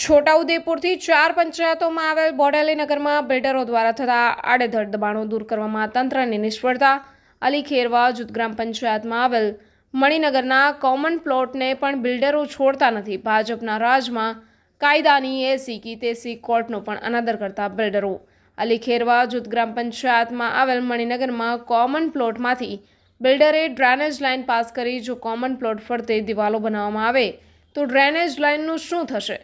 છોટાઉદેપુરથી 4 પંચાયતોમાં આવેલ બોડેલીનગરમાં બિલ્ડરો દ્વારા થતા આડેધડ દબાણો દૂર કરવામાં તંત્રની નિષ્ફળતા. અલી ખેરવા જૂથ ગ્રામ પંચાયતમાં આવેલ મણિનગરના કોમન પ્લોટને પણ બિલ્ડરો છોડતા નથી. ભાજપના રાજમાં કાયદાની એસી કી તેસી કોર્ટનો પણ અનાદર કરતા બિલ્ડરો. અલી ખેરવા જૂથ ગ્રામ પંચાયતમાં આવેલ મણિનગરમાં કોમન પ્લોટમાંથી બિલ્ડરે ડ્રેનેજ લાઇન પાસ કરી. જો કોમન પ્લોટ ફરતે દિવાલો બનાવવામાં આવે તો ડ્રેનેજ લાઇનનું શું થશે?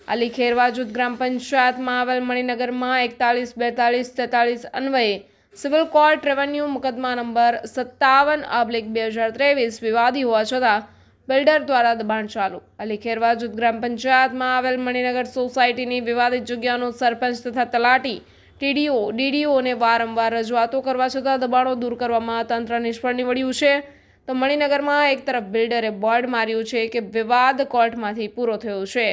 અલી ખેરવા જૂથ ગ્રામ પંચાયતમાં આવેલ મણિનગરમાં 41, 42, 43 અન્વયે સિવિલ કોર્ટ રેવન્યુ મુકદ્દમા નંબર 57/2023 વિવાદી હોવા છતાં બિલ્ડર દ્વારા દબાણ ચાલુ. અલી ખેરવા જૂથ ગ્રામ પંચાયતમાં આવેલ મણિનગર સોસાયટીની વિવાદિત જગ્યાનો સરપંચ તથા તલાટી, ટીડીઓ, ડીડીઓને વારંવાર રજૂઆતો કરવા છતાં દબાણો દૂર કરવામાં તંત્ર નિષ્ફળ નીવડ્યું છે. તો મણિનગરમાં એક તરફ બિલ્ડરે બોર્ડ માર્યું છે કે વિવાદ કોર્ટમાંથી પૂરો થયો છે,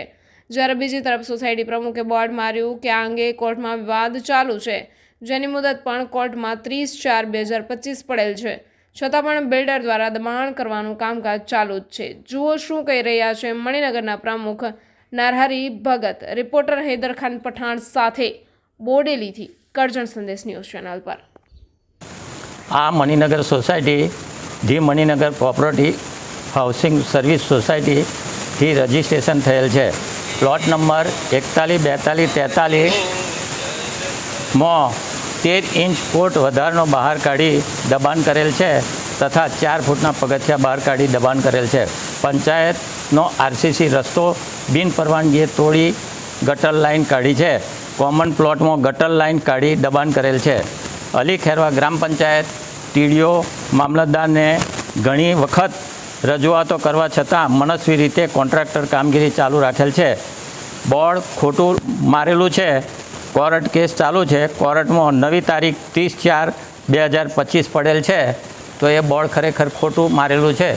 જ્યારે બીજી તરફ સોસાયટી પ્રમુખે બોર્ડ માર્યું કે આ અંગે કોર્ટમાં વિવાદ ચાલુ છે, જેની મુદત પણ કોર્ટમાં 30/4/2025 પડેલ છે. છતાં પણ બિલ્ડર દ્વારા દબાણ કરવાનું કામકાજ ચાલુ જ છે. જુઓ શું કહી રહ્યા છે મણિનગરના પ્રમુખ નરહરી ભગત. રિપોર્ટર હૈદર ખાન પઠાણ સાથે બોડેલીથી કરજણ સંદેશ ન્યૂઝ ચેનલ પર. આ Maninagar society the Maninagar cooperative housing service સોસાયટીથી રજિસ્ટ્રેશન થયેલ છે. પ્લોટ નંબર 41, 42, 43માં 13 ઇંચ ફૂટ વધારનો બહાર કાઢી દબાણ કરેલ છે તથા 4 ફૂટના પગથિયા બહાર કાઢી દબાણ કરેલ છે. પંચાયતનો આરસીસી રસ્તો બિન પરવાનગીએ તોડી ગટર લાઇન કાઢી છે. કોમન પ્લોટમાં ગટર લાઇન કાઢી દબાણ કરેલ છે. અલી ખેરવા ગ્રામ પંચાયત ટીડીઓ મામલતદારને ઘણી વખત રજૂઆતો કરવા છતાં મનસ્વી રીતે કોન્ટ્રાક્ટર કામગીરી ચાલુ રાખેલ છે. બોર્ડ ખોટું મારેલું છે. કોર્ટ કેસ ચાલુ છે. કોર્ટમાં નવી તારીખ 30/4/2025 પડેલ છે. તો એ બોર્ડ ખરેખર ખોટું મારેલું છે.